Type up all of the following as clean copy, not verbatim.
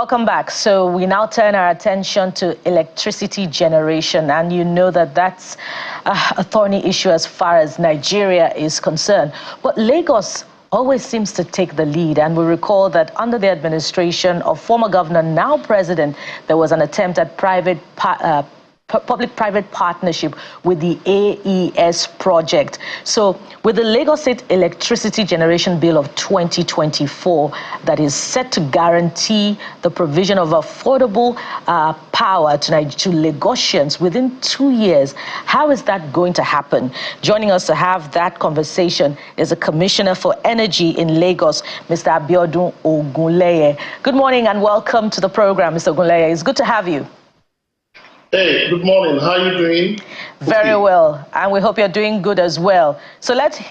welcome back. So we now turn our attention to electricity generation, and you know that that's a thorny issue as far as Nigeria is concerned. But Lagos always seems to take the lead, and we recall that under the administration of former governor, now president, there was an attempt at public-private partnership with the AES project. So with the Lagos State Electricity Generation Bill of 2024 that is set to guarantee the provision of affordable power to Lagosians within 2 years, how is that going to happen? Joining us to have that conversation is the Commissioner for Energy in Lagos, Mr. Abiodun Ogunleye. Good morning and welcome to the program, Mr. Ogunleye. It's good to have you. Hey, good morning. How are you doing? Very well, and we hope you're doing good as well. So let's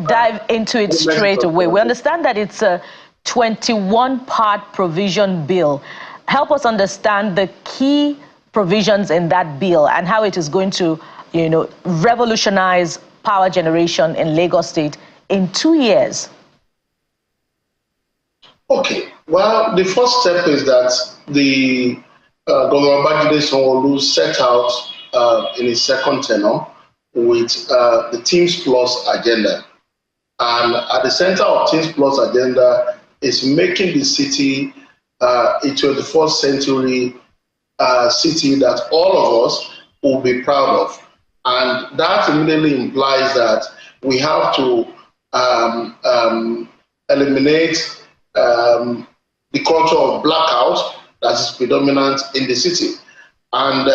dive into it straight away. We understand that it's a 21-part provision bill. Help us understand the key provisions in that bill and how it is going to, revolutionize power generation in Lagos State in 2 years. Okay. Well, the first step is that the Governor Babajide Sanwo-Olu set out in his second tenure with the Teams Plus agenda. And at the center of Teams Plus agenda is making the city a 21st century city that all of us will be proud of. And that immediately implies that we have to eliminate the culture of blackout that is predominant in the city. And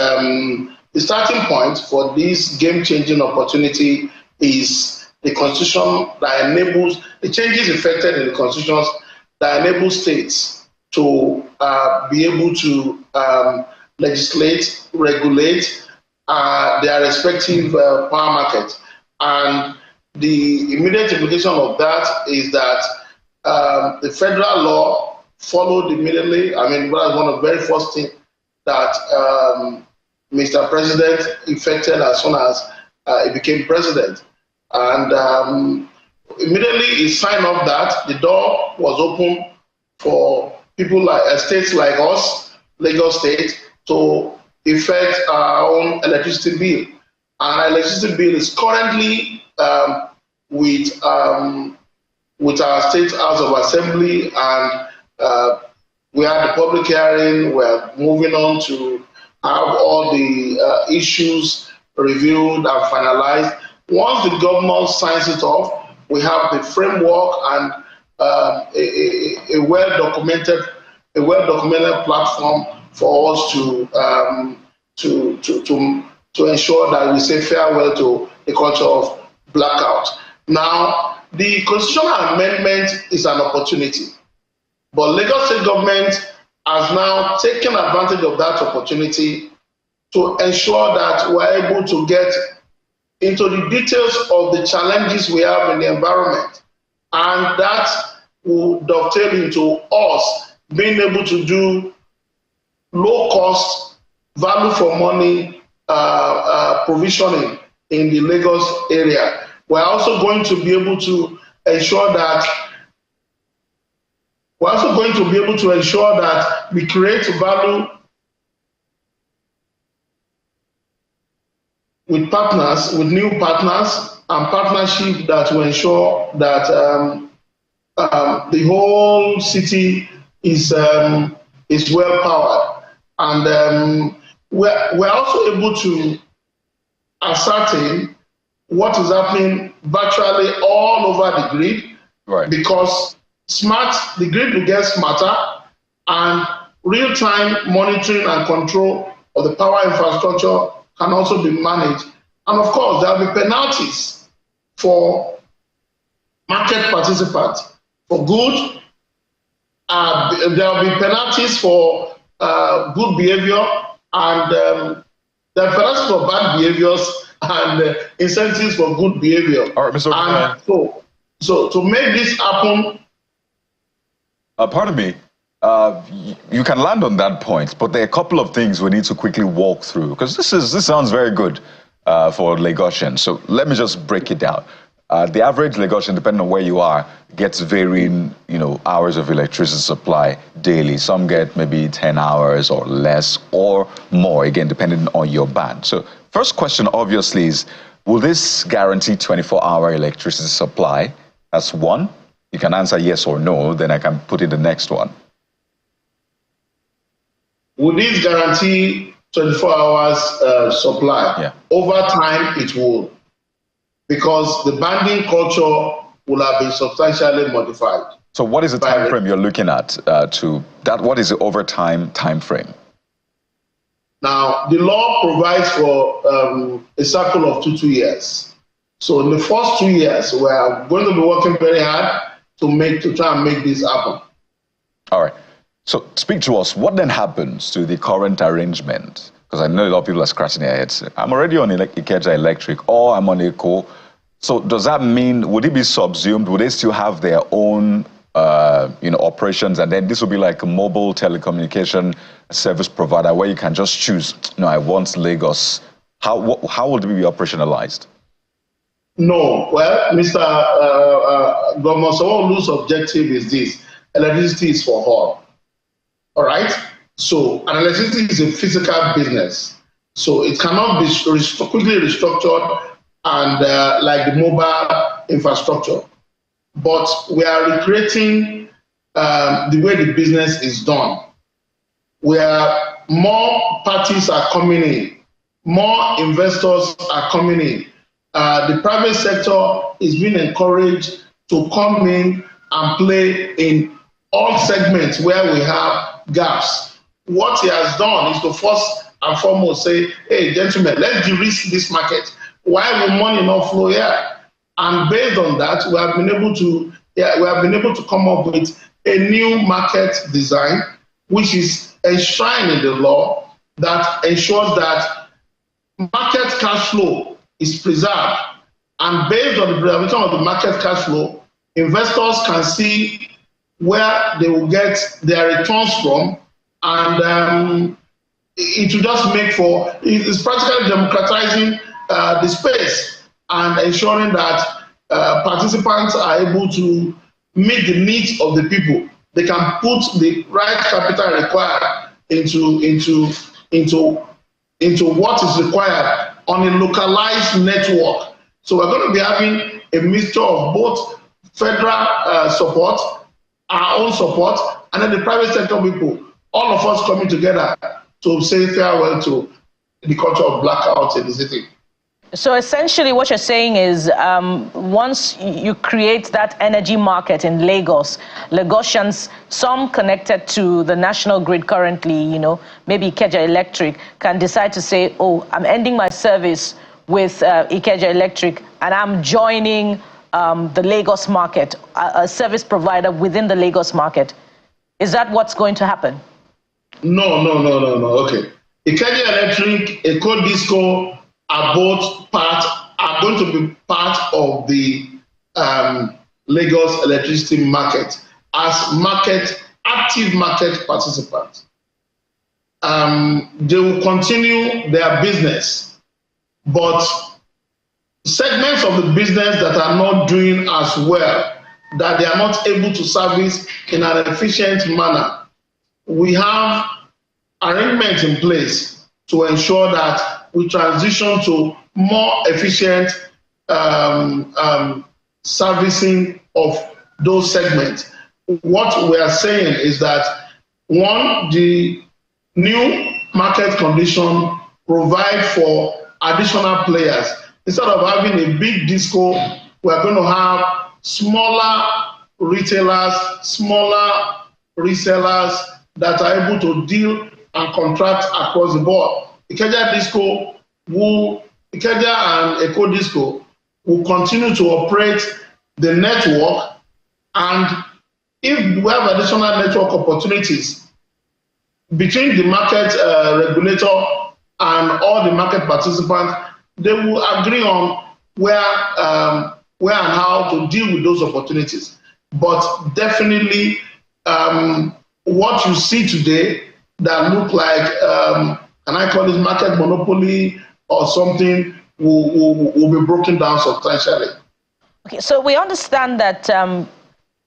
the starting point for this game-changing opportunity is the constitution that enables, the changes effected in the constitutions that enable states to be able to legislate, regulate their respective power markets. And the immediate implication of that is that the federal law followed immediately. I mean, that was one of the very first things that Mr. President effected as soon as he became president. And immediately he signed off that, the door was open for people like states like us, Lagos State, to effect our own electricity bill. And our electricity bill is currently with our State House of Assembly, and we had the public hearing. We're moving on to have all the issues reviewed and finalized. Once the government signs it off, we have the framework and a well-documented platform for us to ensure that we say farewell to the culture of blackout. Now, the constitutional amendment is an opportunity. But Lagos State government has now taken advantage of that opportunity to ensure that we're able to get into the details of the challenges we have in the environment. And that will dovetail into us being able to do low-cost, value-for-money provisioning in the Lagos area. We're also going to be able to ensure that we create value with partners, with new partners, and partnership that will ensure that the whole city is well powered. And we're also able to ascertain what is happening virtually all over the grid, right? Because the grid will get smarter, and real-time monitoring and control of the power infrastructure can also be managed. And of course, there will be penalties for market participants for good. There will be penalties for good behavior, and there are penalties for bad behaviors, and incentives for good behavior. All right, Mr. And so to make this happen. Pardon me, you can land on that point, but there are a couple of things we need to quickly walk through, because this sounds very good for Lagosians. So let me just break it down. the average Lagosian, depending on where you are, gets varying, hours of electricity supply daily. Some get maybe 10 hours or less or more, again, depending on your band. So first question, obviously, is will this guarantee 24-hour electricity supply? That's one. You can answer yes or no, then I can put in the next one. Will this guarantee 24 hours supply? Yeah. Over time, it will, because the banding culture will have been substantially modified. So what is the time frame you're looking at to that? What is the overtime time frame? Now, the law provides for a cycle of 2 years. So in the first 2 years, we are going to be working very hard to try and make this happen. All right. So speak to us. What then happens to the current arrangement? Because I know a lot of people are scratching their heads. I'm already on Ikeja Electric, or I'm on Eco. So does that mean, would it be subsumed? Would they still have their own, operations? And then this will be like a mobile telecommunication service provider where you can just choose, I want Lagos. How will it be operationalized? No. Well, Mr. Governor Sanwo-Olu's objective is this: electricity is for all. All right? So, and electricity is a physical business. So it cannot be quickly restructured and like the mobile infrastructure. But we are recreating the way the business is done, where more parties are coming in, more investors are coming in. The private sector is being encouraged to come in and play in all segments where we have gaps. What he has done is to first and foremost say, hey, gentlemen, let's de-risk this market. Why will money not flow here? And based on that, we have been able to come up with a new market design, which is enshrined in the law, that ensures that market cash flow is preserved. And based on the preservation of the market cash flow, investors can see where they will get their returns from, and it will just make for, it's practically democratizing the space and ensuring that participants are able to meet the needs of the people. They can put the right capital required into what is required on a localized network. So we're going to be having a mixture of both federal support, our own support, and then the private sector people, all of us coming together to say farewell to the culture of blackout in the city. So essentially what you're saying is once you create that energy market in Lagos, Lagosians, some connected to the national grid currently, maybe Ikeja Electric, can decide to say, oh, I'm ending my service with Ikeja Electric and I'm joining the Lagos market, a service provider within the Lagos market. Is that what's going to happen? No. Okay. Ikeja Electric, Eco Disco are going to be part of the Lagos electricity market as active market participants. They will continue their business, but segments of the business that are not doing as well, that they are not able to service in an efficient manner, we have arrangements in place to ensure that we transition to more efficient servicing of those segments. What we are saying is that, one, the new market condition provide for additional players. Instead of having a big disco, we're going to have smaller retailers, smaller resellers that are able to deal and contract across the board. Ikeja and Eco Disco will continue to operate the network, and if we have additional network opportunities between the market regulator and all the market participants, they will agree on where and how to deal with those opportunities. But definitely, what you see today that look like, and I call it market monopoly or something, will be broken down substantially. Okay, so we understand that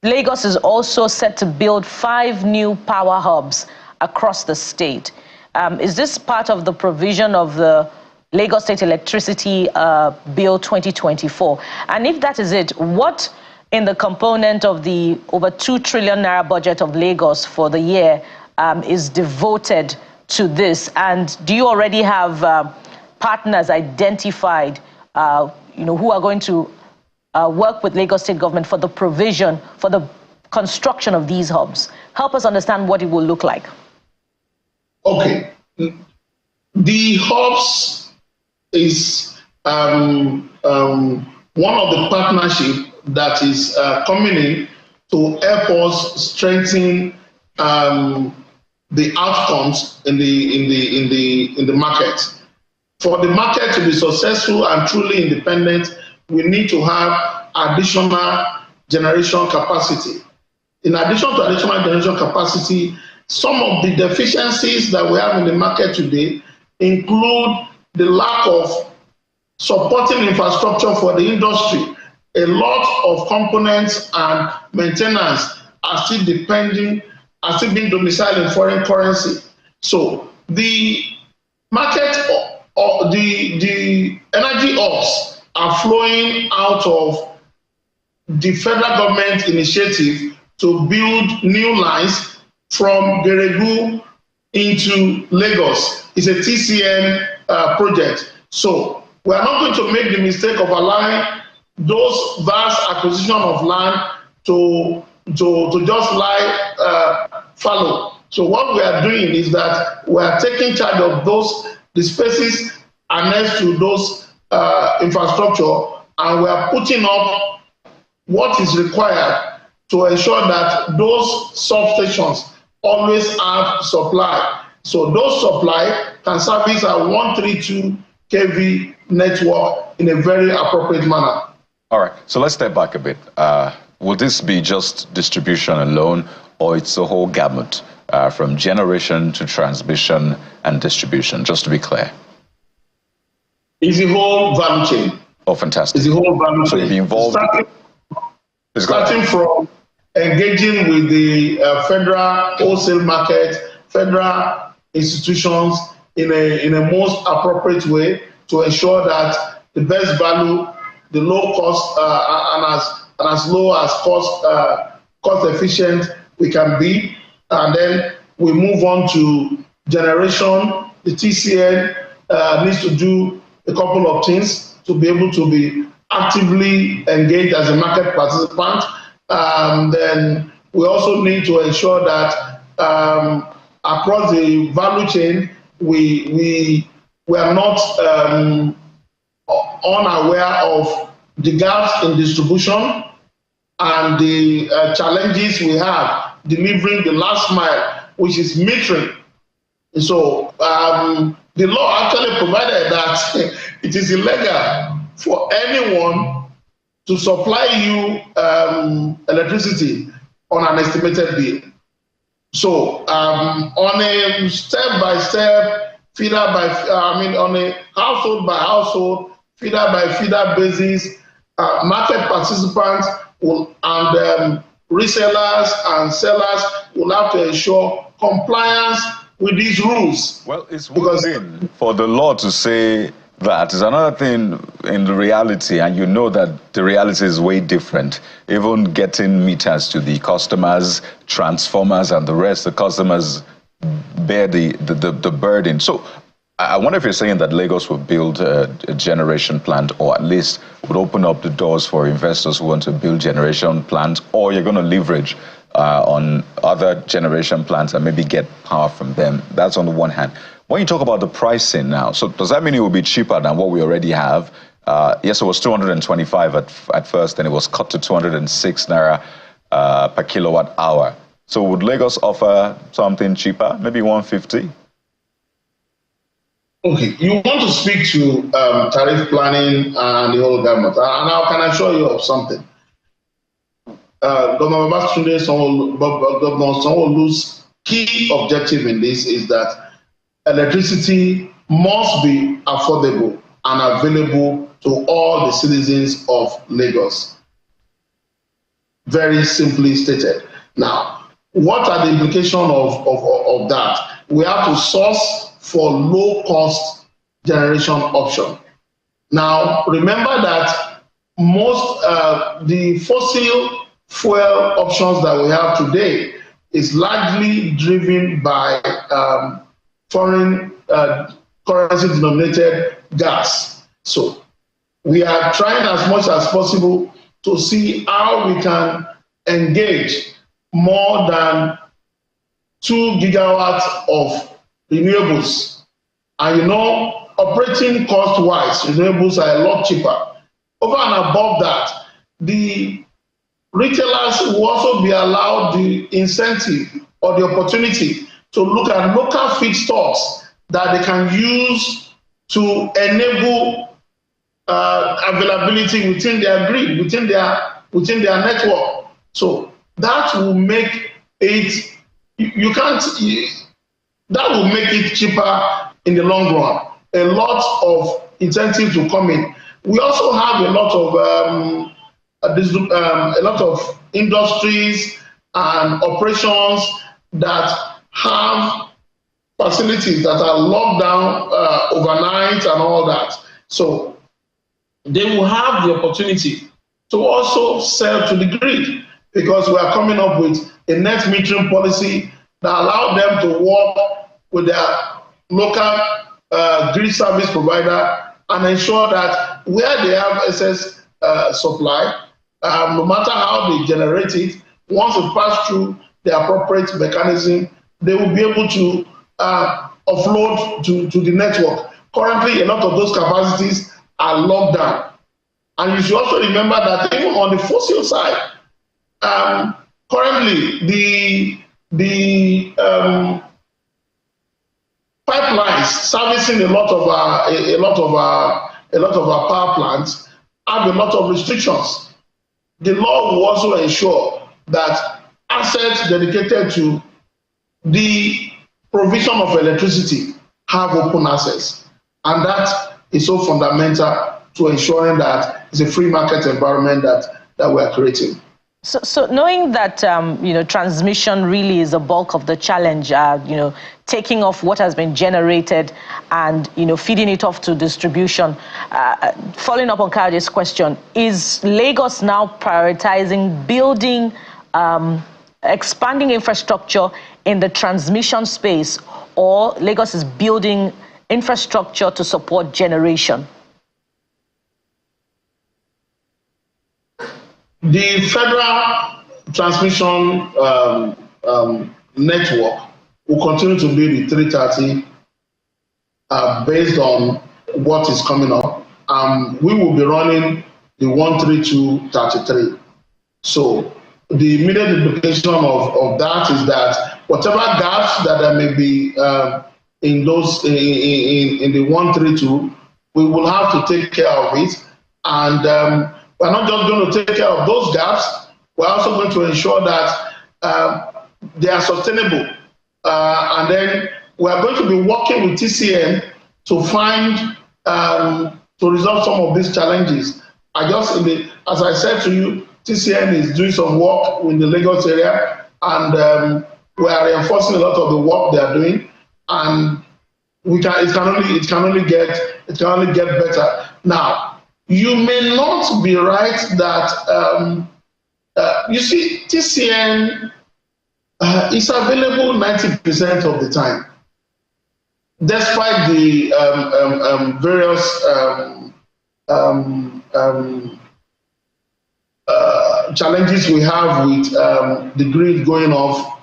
Lagos is also set to build 5 new power hubs across the state. Is this part of the provision of the Lagos State Electricity Bill 2024? And if that is it, what in the component of the over 2 trillion naira budget of Lagos for the year is devoted to this? And do you already have partners identified, who are going to work with Lagos State government for the provision, for the construction of these hubs? Help us understand what it will look like. Okay. The hubs is one of the partnership that is coming in to help us strengthen the outcomes in the market. For the market to be successful and truly independent, we need to have additional generation capacity. In addition to additional generation capacity, some of the deficiencies that we have in the market today include the lack of supporting infrastructure for the industry. A lot of components and maintenance are still being domiciled in foreign currency. So the market or the energy hubs are flowing out of the federal government initiative to build new lines from Geregu into Lagos. It's a TCN project. So we are not going to make the mistake of allowing those vast acquisition of land to just lie fallow. So what we are doing is that we are taking charge of the spaces annexed to those infrastructure, and we are putting up what is required to ensure that those substations always have supply. So those supply can service a 132 kV network in a very appropriate manner. All right, so let's step back a bit. Will this be just distribution alone, or it's a whole gamut from generation to transmission and distribution, just to be clear? It's the whole value chain. Oh, fantastic. It's the whole value chain. So you'll be involved. Starting from engaging with the federal wholesale market, federal institutions in a most appropriate way to ensure that the best value, the low cost, and as low as cost efficient we can be. And then we move on to generation. The TCN needs to do a couple of things to be able to be actively engaged as a market participant. Then we also need to ensure that across the value chain, we are not unaware of the gaps in distribution and the challenges we have delivering the last mile, which is metering. So the law actually provided that it is illegal for anyone to supply you electricity on an estimated bill. So on a step-by-step, on a household-by-household, feeder-by-feeder basis, market participants and resellers and sellers will have to ensure compliance with these rules. Well, it's one thing for the law to say that. It's another thing in the reality, and you know that the reality is way different. Even getting meters to the customers, transformers, and the rest, the customers bear the burden. So I wonder if you're saying that Lagos will build a generation plant, or at least would open up the doors for investors who want to build generation plants, or you're going to leverage on other generation plants and maybe get power from them. That's on the one hand. When you talk about the pricing now, so does that mean it will be cheaper than what we already have? Yes, it was 225 at first, and it was cut to 206 naira per kilowatt hour. So would Lagos offer something cheaper, maybe 150? Okay, you want to speak to tariff planning and the whole government, and I can assure you of something. Governor Sanwo-Olu's key objective in this is that electricity must be affordable and available to all the citizens of Lagos. very simply stated. Now, what are the implications of that? We have to source for low-cost generation option. Now, remember that most the fossil fuel options that we have today is largely driven by foreign currency denominated gas. So we are trying as much as possible to see how we can engage more than 2 gigawatts of renewables. And you know, operating cost-wise, renewables are a lot cheaper. Over and above that, the retailers will also be allowed the incentive or the opportunity to look at local feedstocks that they can use to enable availability within their grid, within their network. So that will make it that will make it cheaper in the long run. A lot of incentives will come in. We also have a lot of industries and operations that have facilities that are locked down overnight and all that. So they will have the opportunity to also sell to the grid, because we are coming up with a net metering policy that allows them to work with their local grid service provider and ensure that where they have excess supply, no matter how they generate it, once it passes through the appropriate mechanism, they will be able to offload to the network. Currently, a lot of those capacities are locked down. And you should also remember that even on the fossil side, currently the pipelines servicing a lot of our power plants have a lot of restrictions. The law will also ensure that assets dedicated to the provision of electricity have open access, and that is so fundamental to ensuring that it's a free market environment that we are creating. So knowing that transmission really is the bulk of the challenge, taking off what has been generated and feeding it off to distribution. Following up on Kayode's question, is Lagos now prioritizing building, expanding infrastructure in the transmission space, or Lagos is building infrastructure to support generation? The federal transmission network will continue to be the 330 based on what is coming up. We will be running the 13233. So the immediate implication of that is that whatever gaps that there may be in the 132, we will have to take care of it. And we're not just going to take care of those gaps, we're also going to ensure that they are sustainable. And then we're going to be working with TCN to find, to resolve some of these challenges. As I said to you, TCN is doing some work in the Lagos area, and we are reinforcing a lot of the work they are doing, and it can only get better. Now, you may not be right that you see, TCN is available 90% of the time, despite the various challenges we have with the grid going off,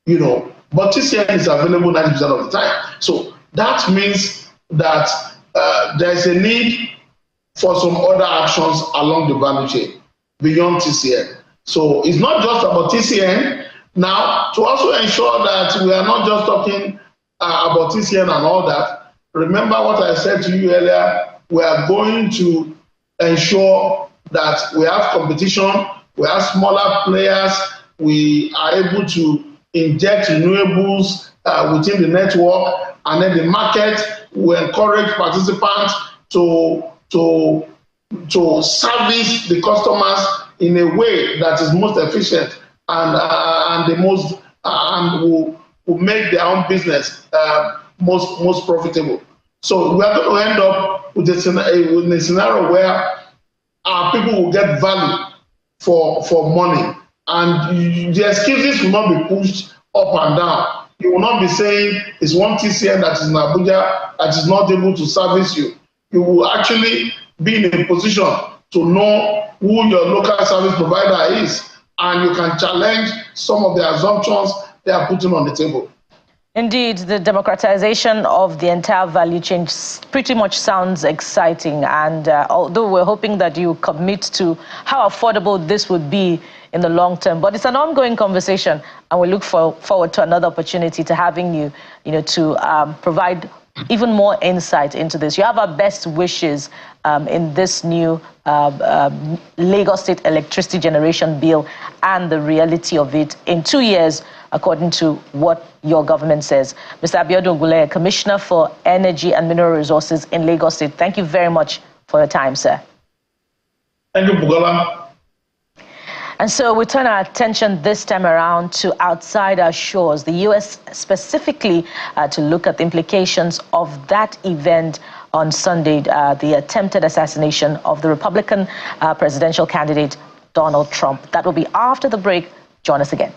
but TCN is available 90% of the time. So that means that there's a need for some other actions along the value chain beyond TCN. So it's not just about TCN. Now, to also ensure that we are not just talking about TCN and all that, remember what I said to you earlier, we are going to ensure that we have competition, we have smaller players, we are able to inject renewables within the network, and then the market will encourage participants to service the customers in a way that is most efficient and the most and will make their own business most profitable. So we are going to end up with a scenario where our people will get value for money, and the excuses will not be pushed up and down. You will not be saying it's one TCN that is in Abuja that is not able to service you. You will actually be in a position to know who your local service provider is, and you can challenge some of the assumptions they are putting on the table. Indeed, the democratization of the entire value chain pretty much sounds exciting. And although we're hoping that you commit to how affordable this would be in the long term, but it's an ongoing conversation, and we look forward to another opportunity to having you, to provide even more insight into this. You have our best wishes in this new Lagos State Electricity Generation Bill and the reality of it in 2 years, according to what your government says. Mr. Abiodun Oguleye, Commissioner for Energy and Mineral Resources in Lagos State, thank you very much for your time, sir. Thank you, Bugola. And so we turn our attention this time around to outside our shores, the U.S. specifically, to look at the implications of that event on Sunday, the attempted assassination of the Republican presidential candidate, Donald Trump. That will be after the break. Join us again.